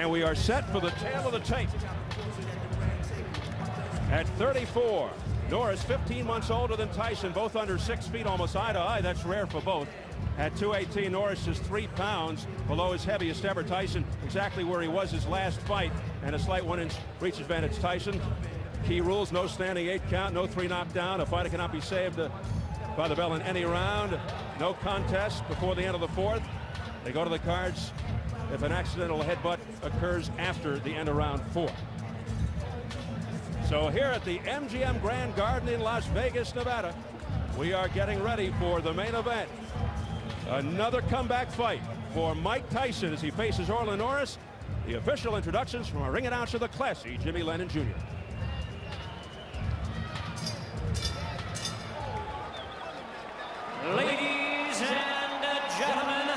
And we are set for the tail of the tape. At 34, Norris, 15 months older than Tyson, both under 6 feet, almost eye to eye. That's rare for both. At 218, Norris is 3 pounds below his heaviest ever. Tyson exactly where he was his last fight, and a slight 1-inch reach advantage. Tyson, key rules: no standing 8 count, no 3 knockdown. A fighter cannot be saved by the bell in any round. No contest before the end of the 4th. They go to the cards if an accidental headbutt occurs after the end of round 4. So here at the MGM Grand Garden in Las Vegas, Nevada, we are getting ready for the main event. Another comeback fight for Mike Tyson as he faces Orlin Norris. The official introductions from our ring announcer, the classy Jimmy Lennon Jr. Ladies and gentlemen,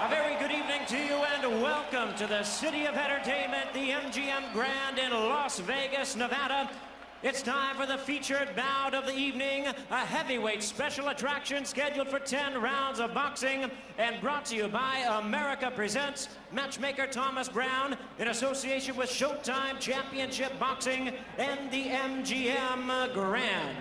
a very good evening to you and welcome to the City of Entertainment, the MGM Grand in Las Vegas, Nevada. It's time for the featured bout of the evening, a heavyweight special attraction scheduled for 10 rounds of boxing and brought to you by America Presents, matchmaker Thomas Brown, in association with Showtime Championship Boxing and the MGM Grand.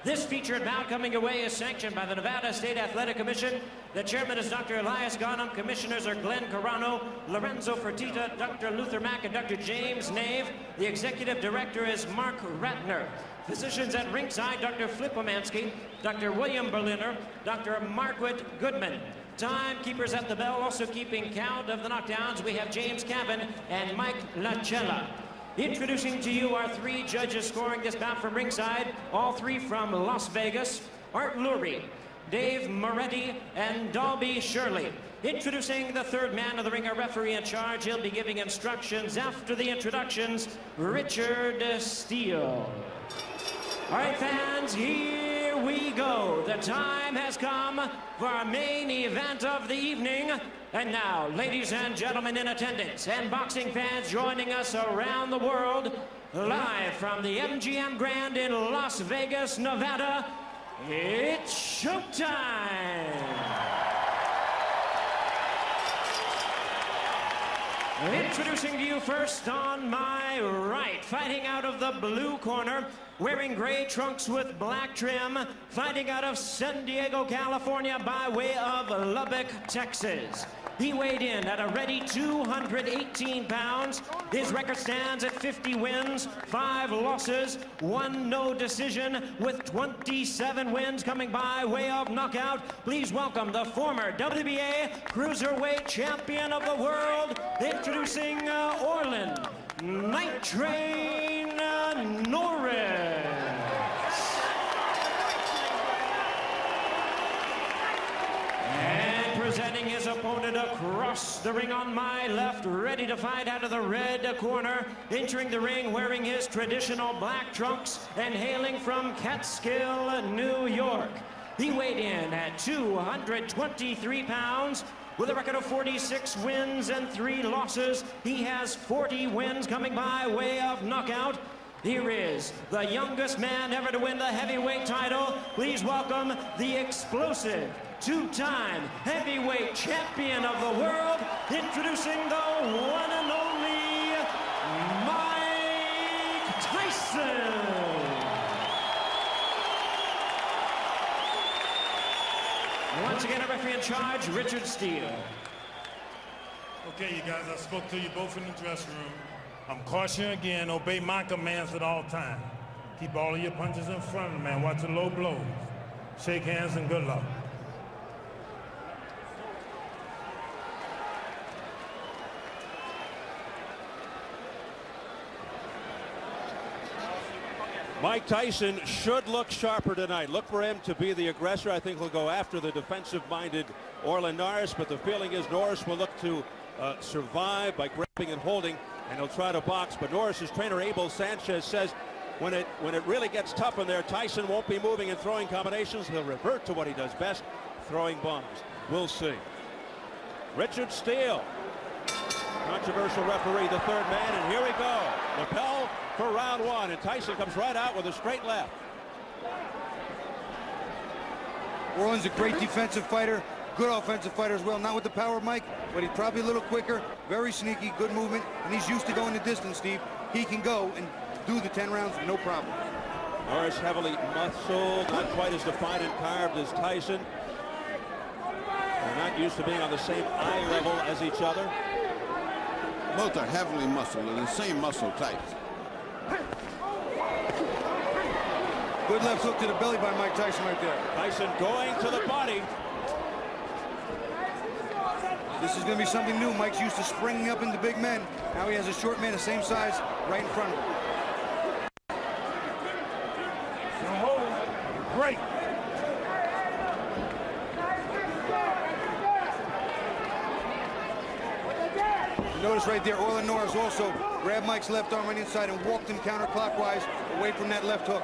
This featured bout coming your way is sanctioned by the Nevada State Athletic Commission. The chairman is Dr. Elias Ghanem. Commissioners are Glenn Carano, Lorenzo Fertitta, Dr. Luther Mack, and Dr. James Nave. The executive director is Mark Ratner. Physicians at ringside, Dr. Flip Omansky, Dr. William Berliner, Dr. Margaret Goodman. Timekeepers at the bell, also keeping count of the knockdowns. We have James Cabin and Mike Lachella. Introducing to you our 3 judges scoring this bout from ringside, all 3 from Las Vegas: Art Lurie, Dave Moretti, and Dalby Shirley. Introducing the 3rd man of the ring, a referee in charge. He'll be giving instructions after the introductions, Richard Steele. All right, fans, here we go. The time has come for our main event of the evening. And now, ladies and gentlemen in attendance and boxing fans joining us around the world, live from the MGM Grand in Las Vegas, Nevada, it's showtime! Introducing to you first on my right, fighting out of the blue corner, wearing gray trunks with black trim, fighting out of San Diego, California by way of Lubbock, Texas. He weighed in at a ready 218 pounds. His record stands at 50 wins, 5 losses, 1 no decision, with 27 wins coming by way of knockout. Please welcome the former WBA Cruiserweight Champion of the World, introducing Orlin Night Train Norris. Presenting his opponent across the ring on my left, ready to fight out of the red corner, entering the ring wearing his traditional black trunks and hailing from Catskill, New York. He weighed in at 223 pounds. With a record of 46 wins and 3 losses, he has 40 wins coming by way of knockout. Here is the youngest man ever to win the heavyweight title. Please welcome the explosive 2-time heavyweight champion of the world, introducing the one and only Mike Tyson. Once again, a referee in charge, Richard Steele. Okay, you guys, I spoke to you both in the dressing room. I'm cautioning again, obey my commands at all times. Keep all of your punches in front of the man. Watch the low blows. Shake hands and good luck. Mike Tyson should look sharper tonight. Look for him to be the aggressor. I think he'll go after the defensive-minded Orlin Norris, but the feeling is Norris will look to survive by grabbing and holding, and he'll try to box. But Norris's trainer, Abel Sanchez, says when it really gets tough in there, Tyson won't be moving and throwing combinations. He'll revert to what he does best, throwing bombs. We'll see. Richard Steele, controversial referee, the 3rd man, and here we go. The bell for round 1, and Tyson comes right out with a straight left. Orlin's a great defensive fighter. good offensive fighter as well. Not with the power of Mike, but he's probably a little quicker, very sneaky, good movement, and he's used to going the distance, Steve. He can go and do the 10 rounds, no problem. Norris heavily muscled, not quite as defined and carved as Tyson. They're not used to being on the same eye level as each other. Both are heavily muscled and the same muscle type. Good left hook to the belly by Mike Tyson right there. Tyson going to the body. This is going to be something new. Mike's used to springing up into big men. Now he has a short man the same size right in front of him. Great. You notice right there, Orlin Norris also grabbed Mike's left arm on the inside and walked him counterclockwise away from that left hook.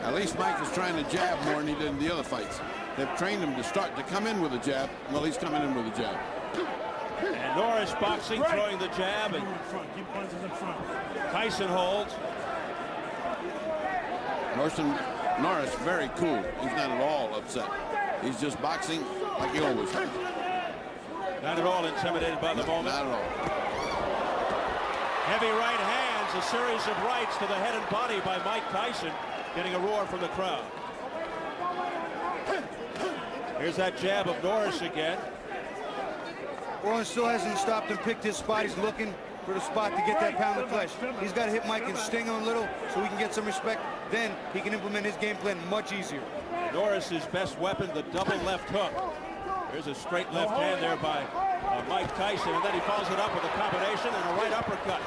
At least Mike is trying to jab more than he did in the other fights. They've trained him to start to come in with a jab. Well, he's coming in with a jab. And Norris boxing, throwing the jab, and Keep punches in front. Tyson holds. Norris very cool. He's not at all upset. He's just boxing like he always does. Not at all intimidated by the moment. Not at all. Heavy right hands, a series of rights to the head and body by Mike Tyson, getting a roar from the crowd. Here's that jab of Norris again. Orlin still hasn't stopped and picked his spot. He's looking for the spot to get that pound of flesh. He's got to hit Mike and sting him a little so he can get some respect. Then he can implement his game plan much easier. Norris's best weapon, the double left hook. There's a straight left hand there by Mike Tyson, and then he follows it up with a combination and a right uppercut.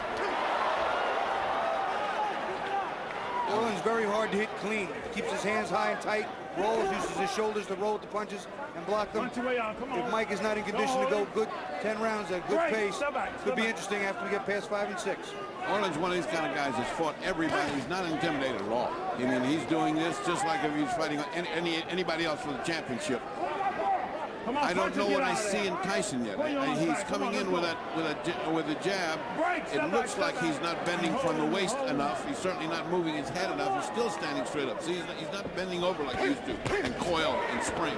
Orlin's very hard to hit clean. Keeps his hands high and tight, rolls, uses his shoulders to roll with the punches and block them. If Mike is not in condition to go good 10 rounds at good pace, could be interesting after we get past 5 and 6. Orlin's one of these kind of guys that's fought everybody. He's not intimidated at all. I mean, he's doing this just like if he's fighting anybody else for the championship. I don't know what I see in Tyson yet. He's coming in with a jab. It looks like he's not bending from the waist enough. He's certainly not moving his head enough. He's still standing straight up. See, he's not bending over like he used to and coil and spring.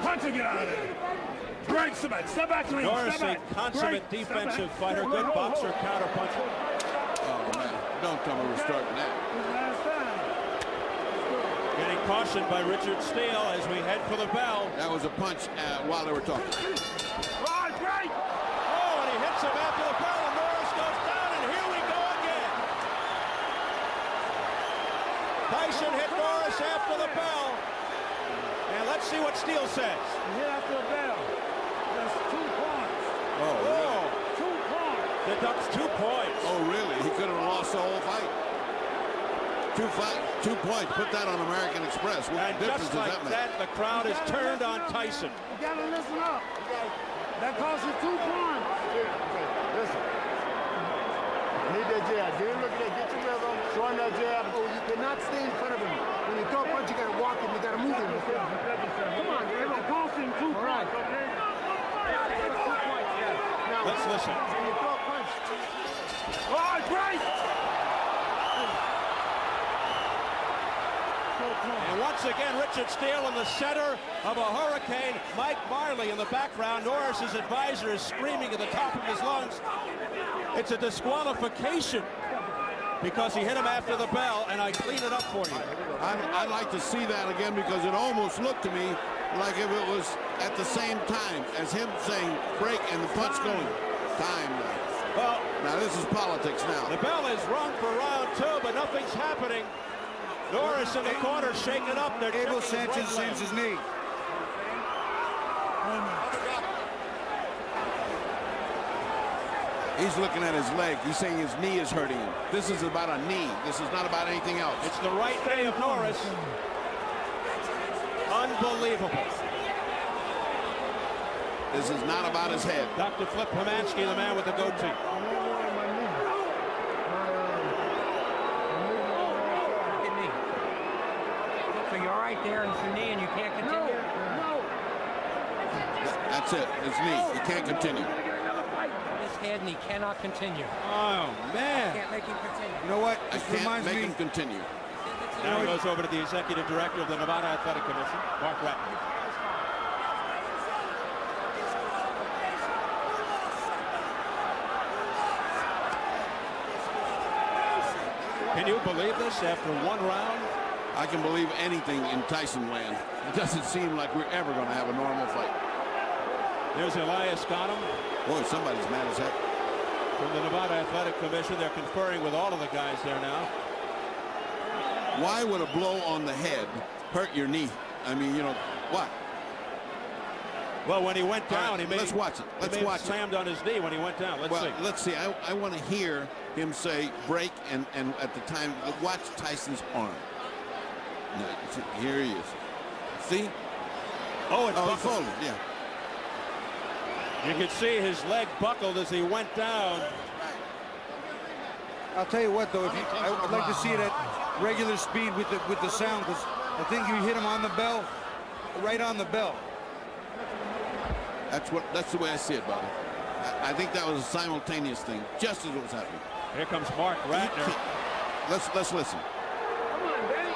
Punch and get out of there. Break, step back. Norris, a consummate defensive fighter, good boxer, counter puncher. Oh man, don't tell me we're starting that. Getting cautioned by Richard Steele as we head for the bell. That was a punch while they were talking. Right, break. Oh, and he hits him after the bell, and Norris goes down, and here we go again. Tyson hit Norris after the bell. And let's see what Steele says. He hit after the bell. That's 2 points. Oh, really? 2 points. Deducts 2 points. Oh, really? He could have lost the whole fight. 2 points. Put that on American Express. What And difference just does like that make? that, the crowd is turned on Tyson. You gotta listen up. That costs you 2 points. Listen. Need that jab. Get him looking at get your rhythm. Show him that jab. Oh, you cannot stay in front of him. When you throw a punch, you gotta walk him. You gotta move him. Come on, It costs him 2 points, okay? Now, Let's listen. when you throw a punch, All right, break. And once again, Richard Steele in the center of a hurricane. Mike Marley in the background. Norris's advisor is screaming at the top of his lungs. It's a disqualification because he hit him after the bell, and I clean it up for you. I'd like to see that again because it almost looked to me like if it was at the same time as him saying break and the punch going. Time now. Well, Now this is politics now. the bell is rung for round 2, but nothing's happening. Norris in the corner shaking up. They're Abel checking Sanchez right leg. sends his knee. He's looking at his leg. He's saying his knee is hurting him. This is about a knee. This is not about anything else. It's the right knee of Norris. Unbelievable. This is not about his head. Dr. Flip Pomansky, the man with the goatee. So you're right there in your knee and you can't continue? That's it. His knee. He can't continue. His head and he cannot continue. Oh, man. Can't make him continue. You know what? I This can't reminds make me. him continue. It's Now he goes over to the executive director of the Nevada Athletic Commission, Mark Ratner. Can you believe this after one round? I can believe anything in Tyson land. It doesn't seem like we're ever going to have a normal fight. There's Elias Ghanem. Boy, somebody's mad as heck. From the Nevada Athletic Commission, they're conferring with all of the guys there now. Why would a blow on the head hurt your knee? I mean, you know, what? Well, when he went down, right, he made. Let's watch it. Let's watch slammed on his knee when he went down. Well, let's see. I want to hear him say break, and at the time, watch Tyson's arm. No, here he is. See? Oh, it's he buckled. folded, yeah. You could see his leg buckled as he went down. I'll tell you what, though, I'd like to see it at regular speed with the sound, because I think you hit him on the bell, right on the bell. That's the way I see it, Bobby. I think that was a simultaneous thing, just as it was happening. Here comes Mark Ratner. Let's listen. Come on, Danny.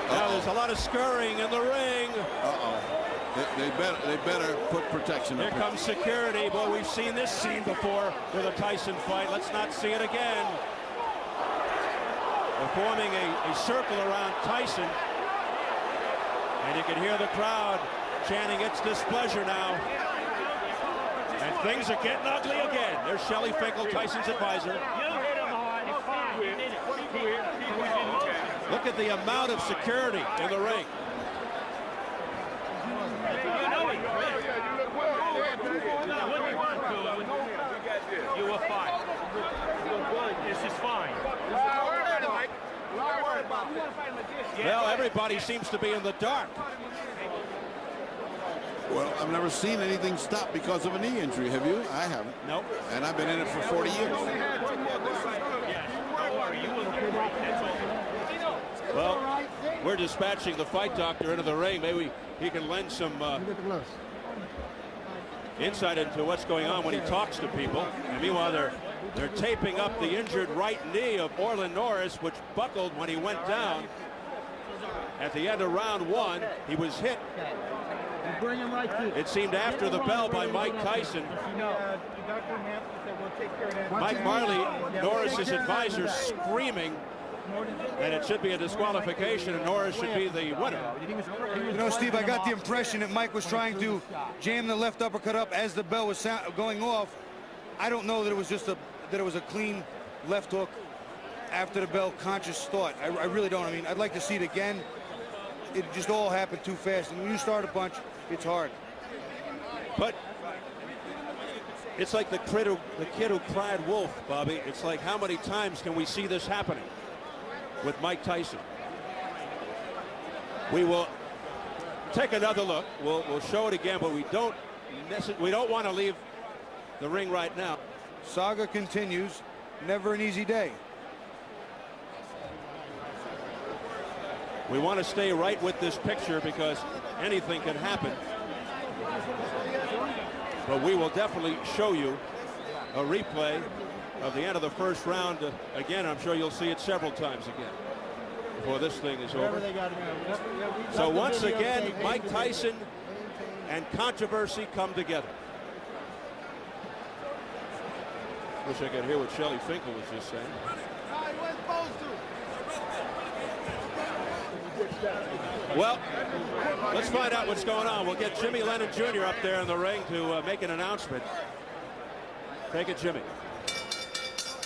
Now there's a lot of scurrying in the ring. They better put protection up Here comes security. Boy, we've seen this scene before with a Tyson fight. Let's not see it again. They're forming a circle around Tyson. And you can hear the crowd chanting its displeasure now. And things are getting ugly again. There's Shelly Finkel, Tyson's advisor. Look at the amount of security in the ring. You were fine. This is fine. Well, everybody seems to be in the dark. Well, I've never seen anything stop because of a knee injury. Have you? I haven't. Nope. And I've been in it for 40 years. Well, we're dispatching the fight doctor into the ring. Maybe he can lend some insight into what's going on when he talks to people. And meanwhile, they're taping up the injured right knee of Orlin Norris, which buckled when he went down. At the end of round one, he was hit. It seemed after the bell by Mike Tyson. Mike Marley, Norris's advisor, screaming that it should be a disqualification and Norris should be the winner. You know, Steve, I got the impression that Mike was trying to jam the left uppercut up as the bell was going off. I don't know that it was just that it was a clean left hook after the bell conscious thought. I really don't. I mean, I'd like to see it again. It just all happened too fast. And when you start a punch, it's hard. But it's like the kid who cried wolf, Bobby. It's like, how many times can we see this happening with Mike Tyson? We will take another look. We'll show it again, but we don't want to leave the ring right now. Saga continues. Never an easy day. We want to stay right with this picture because anything can happen. But we will definitely show you a replay of the end of the first round. Again, I'm sure you'll see it several times again before this thing is over. So once again, Mike Tyson and controversy come together. Wish I could hear what Shelly Finkel was just saying. Well, let's find out what's going on. We'll get Jimmy Lennon Jr. up there in the ring to make an announcement. Take it, Jimmy.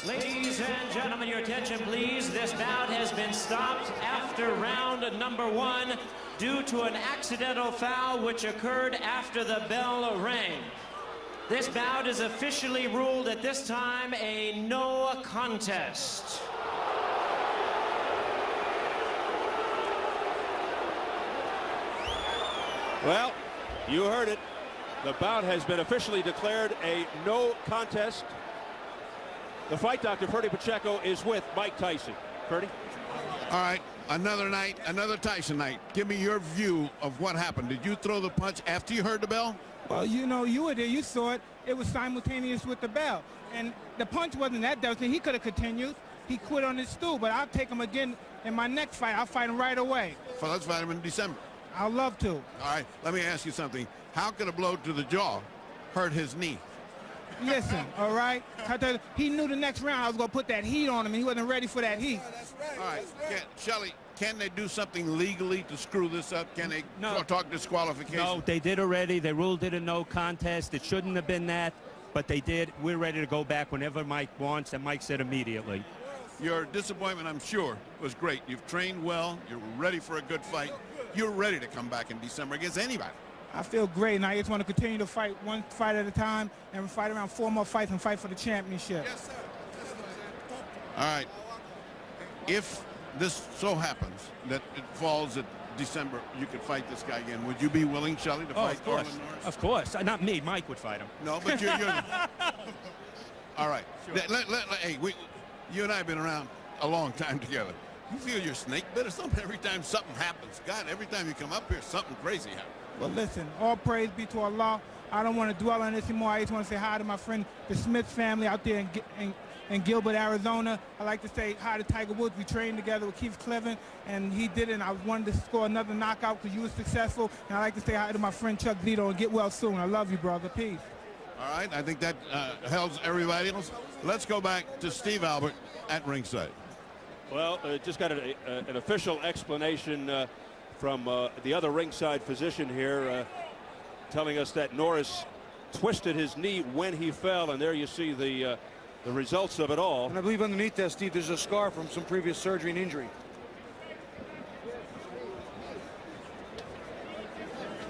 Ladies and gentlemen, your attention, please. This bout has been stopped after round number one due to an accidental foul which occurred after the bell rang. This bout is officially ruled at this time a no contest. Well, you heard it. The bout has been officially declared a no contest. The fight doctor, Ferdy Pacheco, is with Mike Tyson. Ferdy? All right, another night, another Tyson night. Give me your view of what happened. Did you throw the punch after you heard the bell? Well, you know, you were there. You saw it. It was simultaneous with the bell. And the punch wasn't that devastating. He could have continued. He quit on his stool, but I'll take him again in my next fight. I'll fight him right away. So let's fight him in December. I'd love to. All right, let me ask you something. How could a blow to the jaw hurt his knee? Listen, all right? He knew the next round I was going to put that heat on him, and he wasn't ready for that heat. All right, Shelly, can they do something legally to screw this up? Can they talk disqualification? No, they did already. They ruled it a no contest. It shouldn't have been that, but they did. We're ready to go back whenever Mike wants, and Mike said immediately. Your disappointment, I'm sure, was great. You've trained well. You're ready for a good fight. You're ready to come back in December against anybody. I feel great, and I just want to continue to fight one fight at a time and fight around 4 more fights and fight for the championship. Yes, sir. All right. If this so happens that it falls at December, you could fight this guy again. Would you be willing, Shelly, to fight Orlin Norris? Of course. Not me. Mike would fight him. No, but you're all right. Sure. Hey, you and I have been around a long time together. You feel your snake bit or something every time something happens? God, every time you come up here, something crazy happens. Well, listen, all praise be to Allah. I don't want to dwell on this anymore. I just want to say hi to my friend, the Smith family out there in Gilbert, Arizona. I like to say hi to Tiger Woods. We trained together with Keith Cleveland, and he did it, and I wanted to score another knockout because you were successful. And I like to say hi to my friend Chuck Zito and get well soon. I love you, brother. Peace. All right, I think that helps everybody else. Let's go back to Steve Albert at ringside. Well, just got an official explanation from the other ringside physician here telling us that Norris twisted his knee when he fell, and there you see the results of it all. And I believe underneath that, Steve, there's a scar from some previous surgery and injury.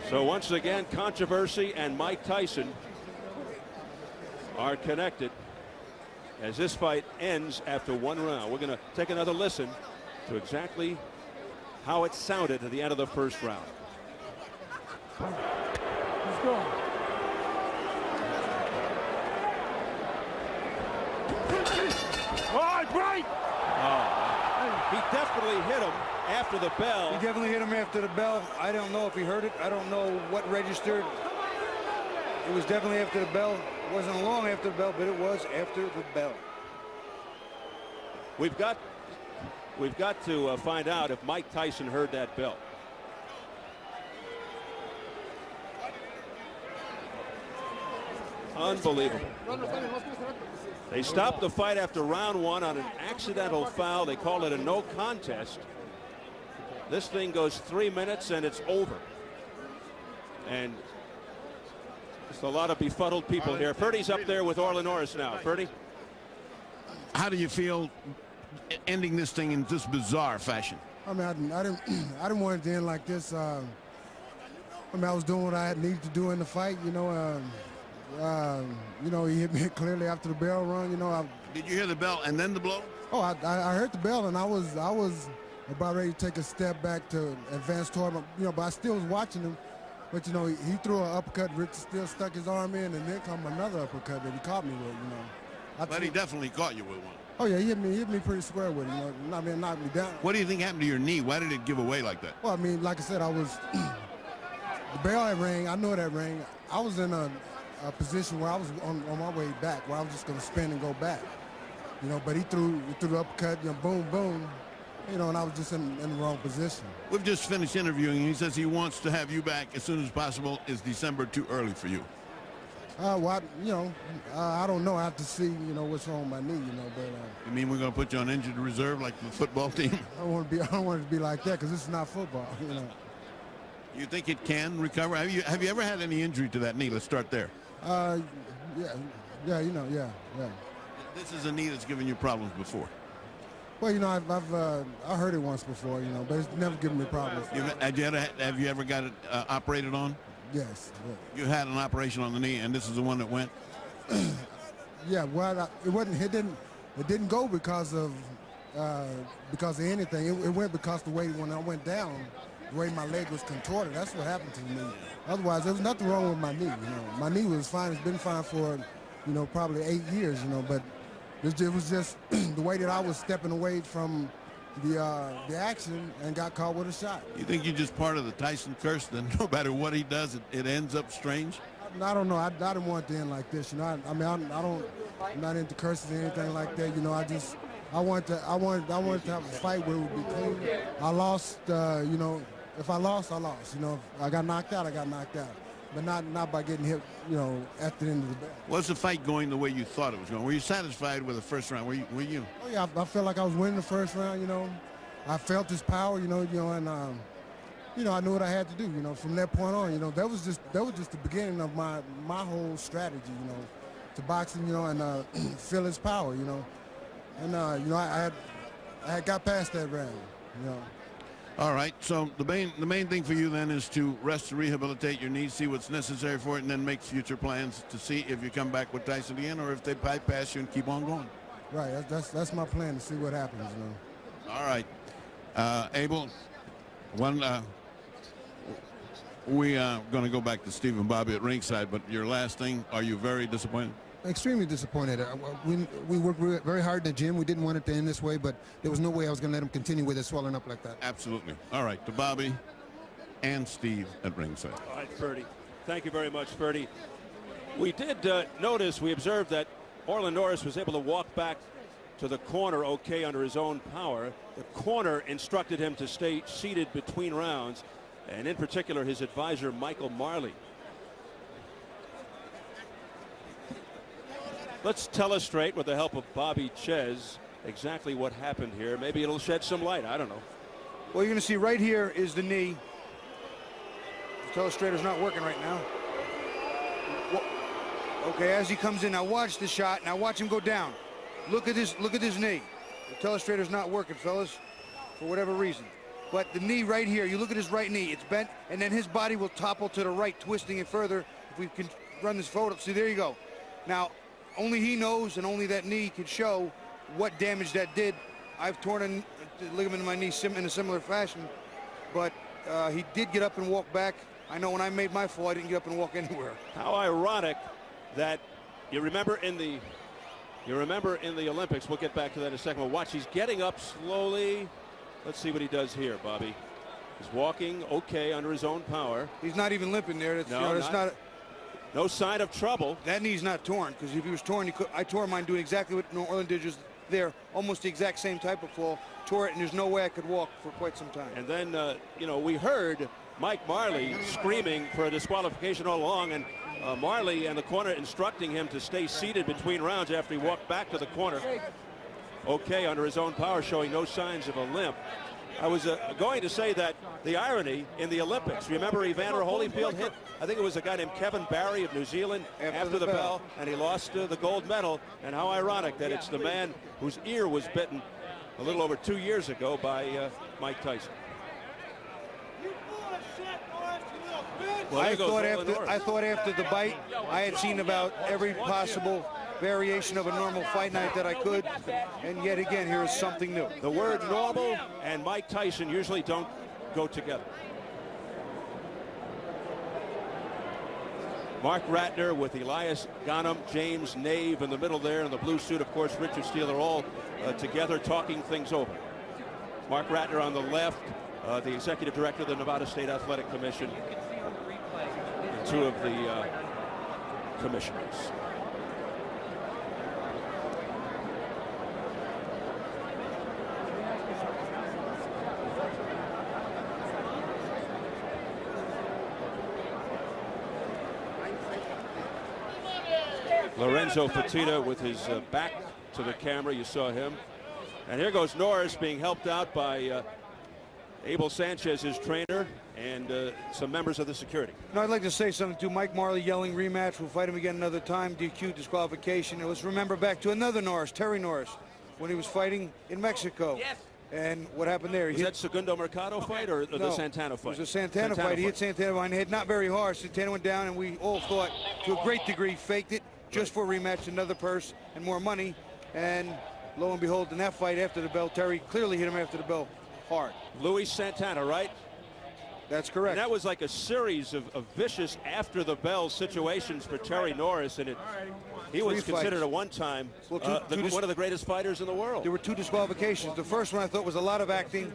So once again, controversy and Mike Tyson are connected as this fight ends after 1 round. We're going to take another listen to exactly how it sounded at the end of the first round. Let's go. All right, break! He definitely hit him after the bell. He definitely hit him after the bell. I don't know if he heard it. I don't know what registered. It was definitely after the bell. It wasn't long after the bell, but it was after the bell. We've got to find out if Mike Tyson heard that bell. Unbelievable. They stopped the fight after round 1 on an accidental foul. They call it a no contest. This thing goes 3 minutes and it's over. And just a lot of befuddled people here. Ferdy's up there with Orlin Norris now. Ferdy? How do you feel ending this thing in this bizarre fashion? I mean, I didn't want it to end like this. I mean, I was doing what I needed to do in the fight. You know, he hit me clearly after the bell rung. You know, did you hear the bell and then the blow? Oh, I heard the bell, and I was about ready to take a step back to advance toward him. You know, but I still was watching him. But you know, he threw an uppercut. Rick still stuck his arm in, and then come another uppercut that he caught me with. You know, but he definitely caught you with one. Oh yeah, he hit me pretty square with it. You know, I mean, knocked me down. What do you think happened to your knee? Why did it give away like that? Well, I mean, like I said, I was the bell had rang. I knew that rang. I was in a position where I was on my way back, where I was just going to spin and go back. You know, but he threw the uppercut. You know, boom, boom. You know, and I was just in the wrong position. We've just finished interviewing. He says he wants to have you back as soon as possible. Is December too early for you? Well, you know, I don't know. I have to see, you know, what's wrong with my knee, you know. But you mean we're going to put you on injured reserve like the football team? I don't want it to be like that because this is not football, you know. You think it can recover? Have you ever had any injury to that knee? Let's start there. Yeah, you know, yeah. This is a knee that's given you problems before. Well, you know, I heard it once before, you know, but it's never given me problems. Have you ever got it operated on? Yes. You had an operation on the knee, and this is the one that went. Yeah. Well, it didn't go because of anything. It went because the way when I went down, the way my leg was contorted. That's what happened to me. Otherwise, there was nothing wrong with my knee. You know, my knee was fine. It's been fine for, you know, probably 8 years. You know, but it was just the way that I was stepping away from the action and got caught with a shot. You think you're just part of the Tyson curse? Then no matter what he does, it ends up strange. I don't know. I didn't want it to end like this. You know, I'm not into curses or anything like that. You know, I wanted to have a fight where it would be clean. I lost. You know, if I lost, I lost. You know, if I got knocked out, I got knocked out. But not by getting hit, you know, at the end of the bell. Was the fight going the way you thought it was going? Were you satisfied with the first round? Were you? Oh yeah, I felt like I was winning the first round. You know, I felt his power. You know, and you know, I knew what I had to do. You know, from that point on, you know, that was just the beginning of my whole strategy. You know, to boxing. You know, and feel his power. You know, and you know, I had got past that round. You know. All right, so the main thing for you then is to rest and rehabilitate your knee, see what's necessary for it, and then make future plans to see if you come back with Tyson again or if they bypass you and keep on going. Right, that's my plan, to see what happens. You know. All right, Abel, we are going to go back to Steve and Bobby at ringside, but your last thing, are you very disappointed? Extremely disappointed. We worked very hard in the gym. We didn't want it to end this way, but there was no way I was going to let him continue with it swelling up like that. Absolutely. All right, to Bobby and Steve at ringside. All right, Ferdy. Thank you very much, Ferdy. We did we observed that Orlin Norris was able to walk back to the corner okay under his own power. The corner instructed him to stay seated between rounds, and in particular his advisor, Michael Marley. Let's telestrate with the help of Bobby Ches exactly what happened here. Maybe it'll shed some light. I don't know. Well, you're going to see right here is the knee. The telestrator's not working right now. Okay, as he comes in, now watch the shot. Now watch him go down. Look at this knee. The telestrator's not working, fellas, for whatever reason. But the knee right here, you look at his right knee, it's bent, and then his body will topple to the right, twisting it further. If we can run this photo, see, there you go. Now, only he knows and only that knee can show what damage that did. I've torn a ligament in my knee in a similar fashion, but he did get up and walk back. I know when I made my fall, I didn't get up and walk anywhere. How ironic that you remember in the Olympics, we'll get back to that in a second, but watch, he's getting up slowly. Let's see what he does here, Bobby. He's walking okay under his own power. He's not even limping there. That's, no, you know, that's not no sign of trouble. That knee's not torn, because if he was torn, I tore mine doing exactly what Orlin did just there, almost the exact same type of fall. Tore it, and there's no way I could walk for quite some time. And then, you know, we heard Mike Marley screaming for a disqualification all along, and Marley and the corner instructing him to stay seated between rounds after he walked back to the corner. Okay, under his own power, showing no signs of a limp. I was going to say that the irony in the Olympics, remember Evander Holyfield hit, I think it was a guy named Kevin Barry of New Zealand after the bell, and he lost the gold medal. And how ironic that it's the man whose ear was bitten a little over 2 years ago by Mike Tyson. Well, I thought after the bite, I had seen about every possible variation of a normal fight night that I could, and yet again, here is something new. The word normal and Mike Tyson usually don't go together. Mark Ratner with Elias Ghanem, James Nave in the middle there, in the blue suit, of course, Richard Steele, are all together talking things over. Mark Ratner on the left, the executive director of the Nevada State Athletic Commission, and two of the commissioners. Lorenzo Fertitta with his back to the camera. You saw him. And here goes Norris being helped out by Abel Sanchez, his trainer, and some members of the security. No, I'd like to say something to Mike Marley yelling rematch. We'll fight him again another time. DQ, disqualification. And let's remember back to another Norris, Terry Norris, when he was fighting in Mexico. Yes. And what happened there? Was that Segundo Mercado fight or the Santana fight? It was a Santana fight. He hit Santana and hit not very hard. Santana went down, and we all thought, to a great degree, faked it just for a rematch, another purse and more money. And lo and behold, in that fight after the bell, Terry clearly hit him after the bell hard. Luis Santana, right? That's correct. And that was like a series of vicious after the bell situations for Terry Norris, and he was considered at one time one of the greatest fighters in the world. There were two disqualifications. The first one I thought was a lot of acting,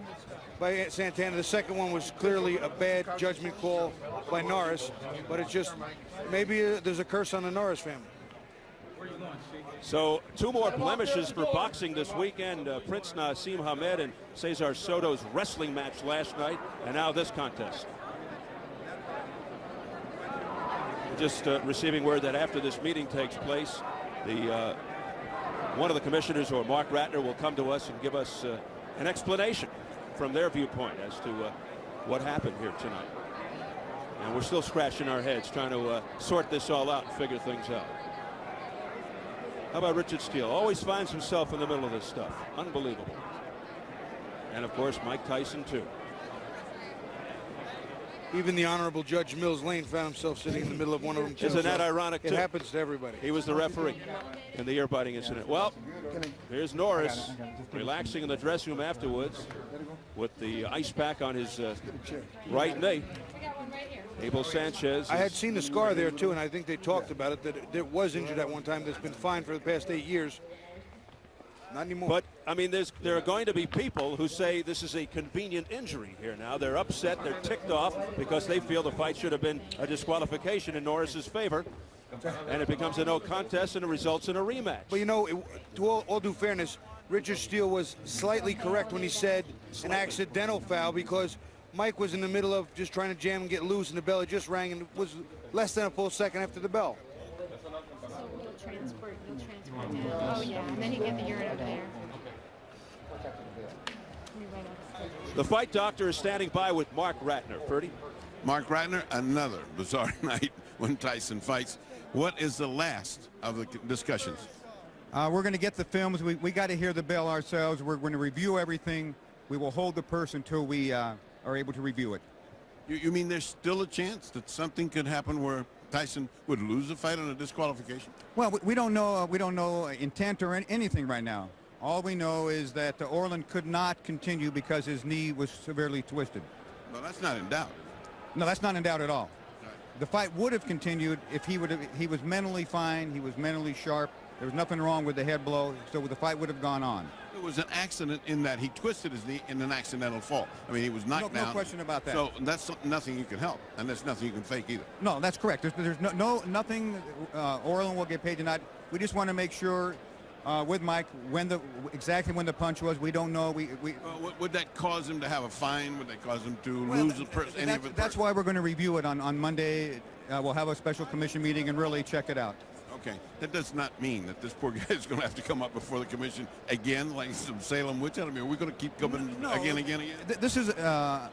by Santana. The second one was clearly a bad judgment call by Norris, but it's just maybe there's a curse on the Norris family. So 2 more blemishes for boxing this weekend. Prince Naseem Hamed and Cesar Soto's wrestling match last night, and now this contest. Just receiving word that after this meeting takes place, one of the commissioners, or Mark Ratner, will come to us and give us an explanation from their viewpoint as to what happened here tonight. And we're still scratching our heads trying to sort this all out and figure things out. How about Richard Steele? Always finds himself in the middle of this stuff. Unbelievable. And, of course, Mike Tyson, too. Even the Honorable Judge Mills Lane found himself sitting in the middle of one of them, too. Isn't that ironic, too? It happens to everybody. He was the referee in the ear-biting incident. Well, here's Norris relaxing in the dressing room afterwards with the ice pack on his right knee. Abel Sanchez. I had seen the scar there, too, and I think they talked about it, that it was injured at one time. That's been fine for the past 8 years. Not anymore. But, I mean, there are going to be people who say this is a convenient injury here now. They're upset. They're ticked off because they feel the fight should have been a disqualification in Norris's favor. And it becomes a no contest, and it results in a rematch. But, you know, to all due fairness, Richard Steele was slightly correct when he said an accidental foul, because Mike was in the middle of just trying to jam and get loose, and the bell had just rang, and it was less than a full second after the bell. So you'll transfer down. Oh, yeah, and then you get the urine up there. The fight doctor is standing by with Mark Ratner. Ferdy? Mark Ratner, another bizarre night when Tyson fights. What is the last of the discussions? We're going to get the films. We got to hear the bell ourselves. We're going to review everything. We will hold the purse until we are able to review it. You mean there's still a chance that something could happen where Tyson would lose the fight on a disqualification? Well, we don't know. We don't know intent or anything right now. All we know is that Orland could not continue because his knee was severely twisted. Well, that's not in doubt. No, that's not in doubt at all. The fight would have continued if he was mentally fine. He was mentally sharp. There was nothing wrong with the head blow, so the fight would have gone on. It was an accident in that he twisted his knee in an accidental fall. I mean, he was knocked down. No question about that. So that's nothing you can help, and there's nothing you can fake either. No, that's correct. There's nothing. Orland will get paid tonight. We just want to make sure with Mike exactly when the punch was. We don't know. Would that cause him to have a fine? Would that cause him to lose the person? That's why we're going to review it on Monday. We'll have a special commission meeting and really check it out. Okay, that does not mean that this poor guy is going to have to come up before the commission again, like some Salem witch hunt. I mean, we're going to keep coming again. This is a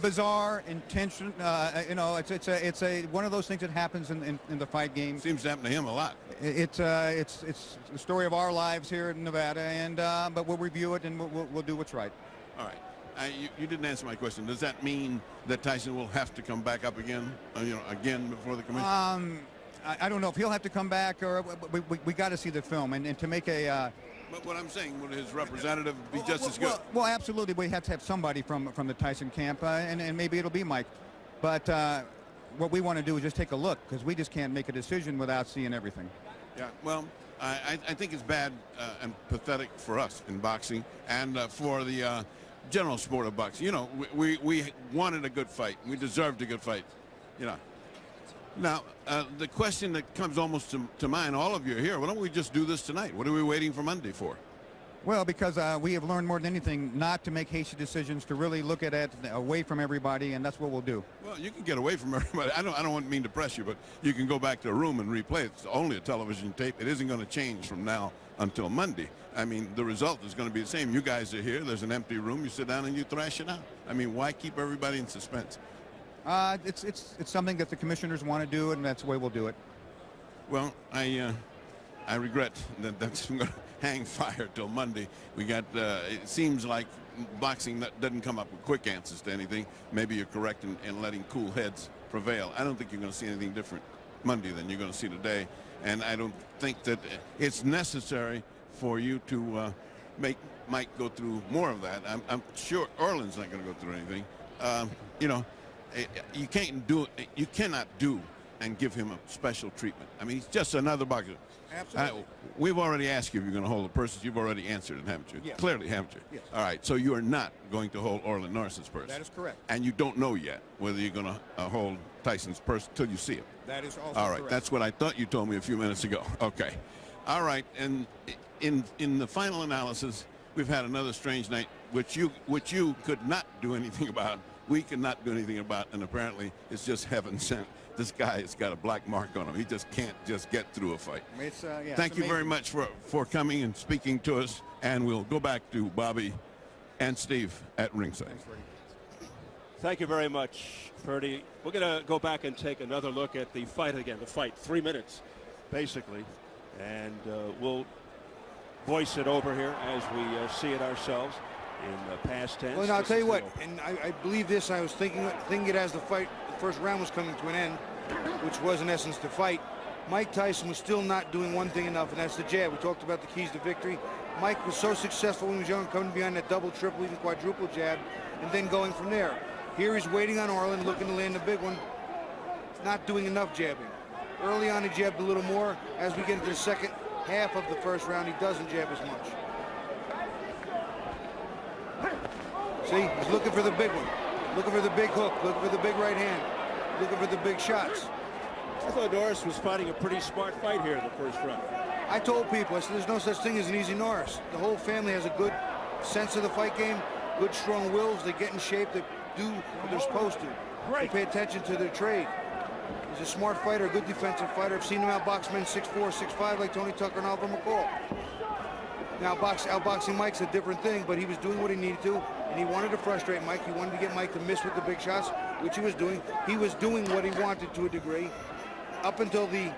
bizarre intention. It's one of those things that happens in the fight game. Seems to happen to him a lot. It's the story of our lives here in Nevada, and but we'll review it and we'll do what's right. All right. You didn't answer my question. Does that mean that Tyson will have to come back up again? Again before the commission? I don't know if he'll have to come back, or we got to see the film and to make a. But what I'm saying, would his representative be just as good? Well, absolutely. We have to have somebody from the Tyson camp, and maybe it'll be Mike. But what we want to do is just take a look, because we just can't make a decision without seeing everything. Yeah. Well, I think it's bad and pathetic for us in boxing and for the general sport of boxing. We wanted a good fight. We deserved a good fight. Now, the question that comes almost to mind, all of you are here, why don't we just do this tonight? What are we waiting for Monday for? Well, because we have learned more than anything not to make hasty decisions, to really look at it away from everybody, and that's what we'll do. Well, you can get away from everybody. I don't mean to press you, but you can go back to a room and replay it. It's only a television tape. It isn't going to change from now until Monday. I mean, the result is going to be the same. You guys are here. There's an empty room. You sit down and you thrash it out. I mean, why keep everybody in suspense? It's something that the commissioners want to do, and that's the way we'll do it. Well, I regret that's going to hang fire till Monday. We got. It seems like boxing doesn't come up with quick answers to anything. Maybe you're correct in letting cool heads prevail. I don't think you're going to see anything different Monday than you're going to see today, and I don't think that it's necessary for you to make Mike go through more of that. I'm sure Orland's not going to go through anything. You cannot do and give him a special treatment. I mean, he's just another boxer. Absolutely. We've already asked you if you're going to hold the purses. You've already answered it, haven't you? Yes. Clearly, haven't you? Yes. All right, so you are not going to hold Orlin Norris's purse. That is correct. And you don't know yet whether you're going to hold Tyson's purse until you see him. That is also all right, correct. that's what I thought you told me a few minutes ago. Okay. All right, and in the final analysis, we've had another strange night, which you could not do anything about. We could not do anything about, and apparently it's just heaven sent. This guy has got a black mark on him. He just can't just get through a fight. Thank you very much for coming and speaking to us, and we'll go back to Bobby and Steve at ringside. Thank you very much, Ferdy. We're going to go back and take another look at the fight again. The fight, 3 minutes, basically, and we'll voice it over here as we see it ourselves in the past tense. Well, now, I'll tell you what, and I believe this. I was thinking it as the first round was coming to an end, which was in essence the fight. Mike Tyson was still not doing one thing enough, and that's the jab. We talked about the keys to victory. Mike was so successful when he was young, coming behind that double, triple, even quadruple jab, and then going from there. Here he's waiting on Orlin, looking to land the big one. Not doing enough jabbing. Early on he jabbed a little more. As we get into the second half of the first round, he doesn't jab as much. See, he's looking for the big one. Looking for the big hook, looking for the big right hand, looking for the big shots. I thought Norris was fighting a pretty smart fight here in the first round. I told people, I said, there's no such thing as an easy Norris. The whole family has a good sense of the fight game, good strong wills. They get in shape, they do what they're supposed to. They pay attention to their trade. He's a smart fighter, a good defensive fighter. I've seen him outbox men 6'4", 6'5", like Tony Tucker and Oliver McCall. Now, outboxing Mike's a different thing, but he was doing what he needed to, and he wanted to frustrate Mike. He wanted to get Mike to miss with the big shots, which he was doing. He was doing what he wanted to a degree, up until the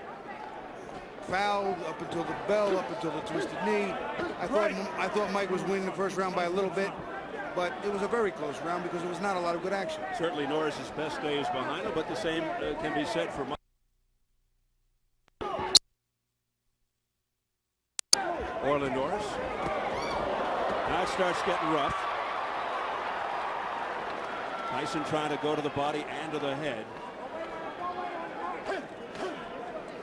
foul, up until the bell, up until the twisted knee. I thought Mike was winning the first round by a little bit, but it was a very close round because there was not a lot of good action. Certainly Norris's best days behind him, but the same can be said for Mike. Orlin Norris. Now it starts getting rough. Tyson trying to go to the body and to the head.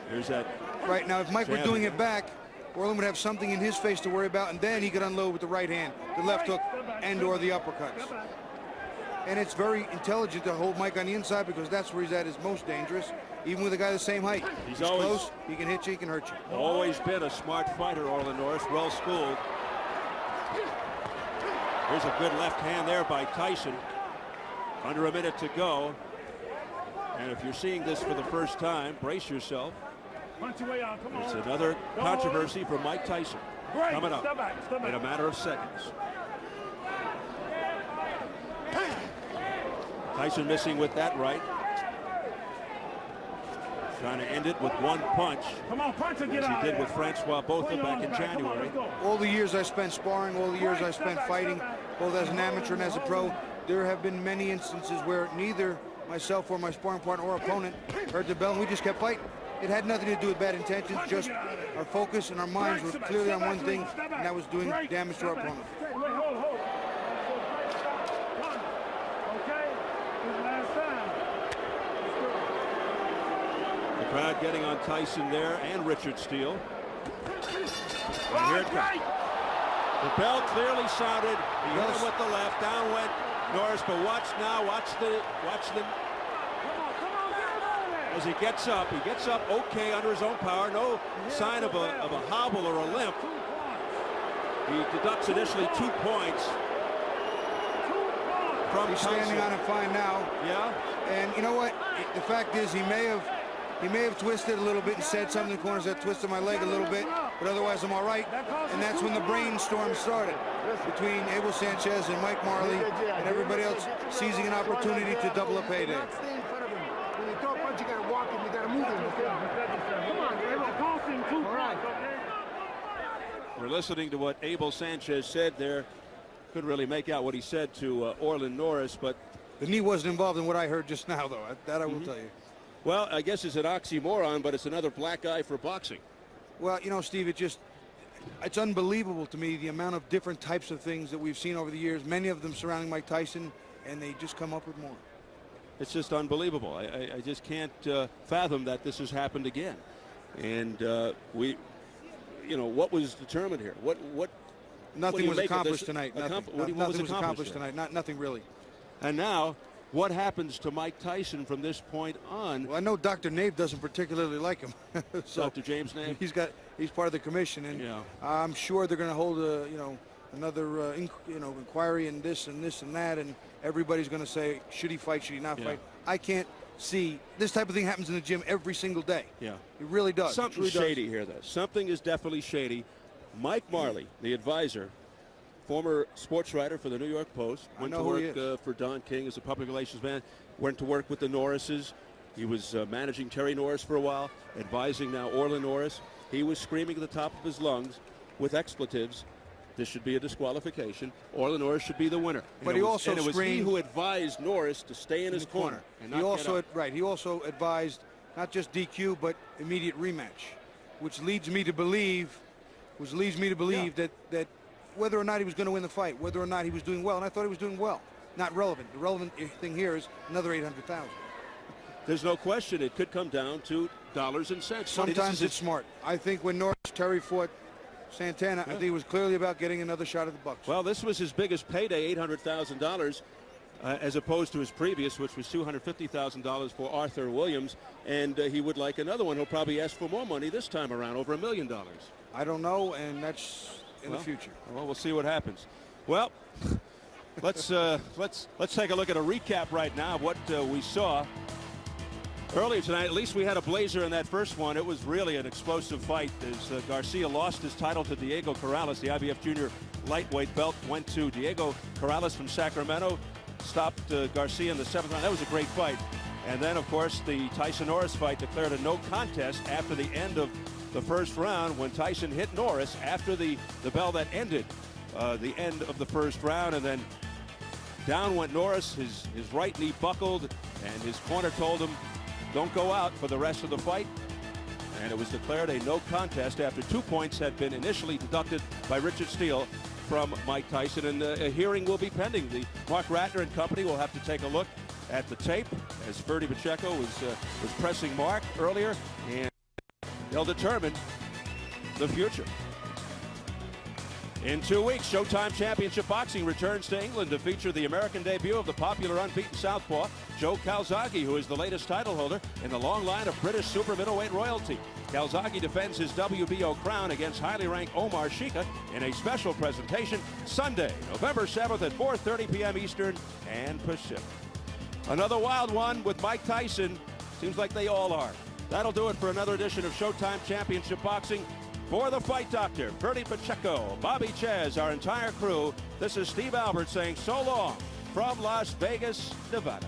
Here's that. Right, now if Mike were doing it back, Orlin would have something in his face to worry about, and then he could unload with the right hand, the left hook, and or the uppercuts. And it's very intelligent to hold Mike on the inside because that's where he's at his most dangerous, even with a guy the same height. He's always close, he can hit you, he can hurt you. Always been a smart fighter, Orlin Norris, well schooled. Here's a good left hand there by Tyson. Under a minute to go. And if you're seeing this for the first time, brace yourself. It's another controversy for Mike Tyson coming up in a matter of seconds. Tyson missing with that right. Trying to end it with one punch. Come on, punch and get as out he did with Francois Botha back in January. All the years I spent sparring, all the years I spent fighting, both as an amateur and as a pro, there have been many instances where neither myself or my sparring partner or opponent heard the bell, and we just kept fighting. It had nothing to do with bad intentions, just our focus and our minds were clearly on one thing, and that was doing damage to our opponent. The crowd getting on Tyson there and Richard Steele. And here it comes. The bell clearly sounded. He hit him with the left. Down went Norris, but watch now. Watch the. As he gets up okay under his own power. No sign of a hobble or a limp. He deducts initially 2 points from He's standing on a fine now. Yeah. And you know what? The fact is, he may have twisted a little bit and said something in the corners that twisted my leg a little bit, but otherwise I'm all right. And that's when the brainstorm started between Abel Sanchez and Mike Marley and everybody else seizing an opportunity to double a payday. When you throw a punch, you gotta walk him, you gotta move him. Come on, Abel. All right. We're listening to what Abel Sanchez said there. Couldn't really make out what he said to Orlin Norris, but the knee wasn't involved in what I heard just now, though. That I will tell you. Well, I guess it's an oxymoron, but it's another black eye for boxing. Well, you know, Steve, it's unbelievable to me the amount of different types of things that we've seen over the years, many of them surrounding Mike Tyson, and they just come up with more. It's just unbelievable. I just can't fathom that this has happened again. And what was determined here? Nothing was accomplished tonight. Nothing was accomplished tonight. Nothing really. And now, what happens to Mike Tyson from this point on? Well, I know Dr. Nave doesn't particularly like him. So Dr. James Nave? He's part of the commission, and I'm sure they're going to hold another inquiry and this and this and that, and everybody's going to say, should he fight, should he not fight? I can't see. This type of thing happens in the gym every single day. Yeah. It really does. Something shady here, though. Something is definitely shady. Mike Marley, the advisor, former sports writer for the New York Post, went to work for Don King as a public relations man, went to work with the Norrises. He was managing Terry Norris for a while, advising now Orlin Norris. He was screaming at the top of his lungs with expletives, this should be a disqualification. Orlin Norris should be the winner. But it was he who advised Norris to stay in his corner. And not he also advised not just DQ, but immediate rematch, which leads me to believe that whether or not he was going to win the fight, whether or not he was doing well, and I thought he was doing well. Not relevant. The relevant thing here is another $800,000. There's no question it could come down to dollars and cents. Sometimes it's smart. I think when Terry fought Santana, I think it was clearly about getting another shot at the Bucks. Well, this was his biggest payday, $800,000, as opposed to his previous, which was $250,000 for Arthur Williams, and he would like another one. He'll probably ask for more money this time around, over $1 million. I don't know, and that's in the future. Well, we'll see what happens. Well, let's take a look at a recap right now of what we saw earlier tonight. At least we had a blazer in that first one. It was really an explosive fight as Garcia lost his title to Diego Corrales. The IBF Junior lightweight belt went to Diego Corrales from Sacramento. Stopped Garcia in the 7th round. That was a great fight. And then, of course, the Tyson Norris fight declared a no contest after the end of the first round when Tyson hit Norris after the bell that ended the end of the first round. And then down went Norris. His right knee buckled, and his corner told him, don't go out for the rest of the fight. And it was declared a no contest after 2 points had been initially deducted by Richard Steele from Mike Tyson. And a hearing will be pending. The Mark Ratner and company will have to take a look at the tape as Ferdy Pacheco was pressing Mark earlier, and they'll determine the future. In 2 weeks, Showtime Championship Boxing returns to England to feature the American debut of the popular unbeaten southpaw, Joe Calzaghe, who is the latest title holder in the long line of British super middleweight royalty. Calzaghe defends his WBO crown against highly ranked Omar Shika in a special presentation Sunday, November 7th at 4:30 p.m. Eastern and Pacific. Another wild one with Mike Tyson. Seems like they all are. That'll do it for another edition of Showtime Championship Boxing. For the Fight Doctor, Ferdy Pacheco, Bobby Chaz, our entire crew, this is Steve Albert saying so long from Las Vegas, Nevada.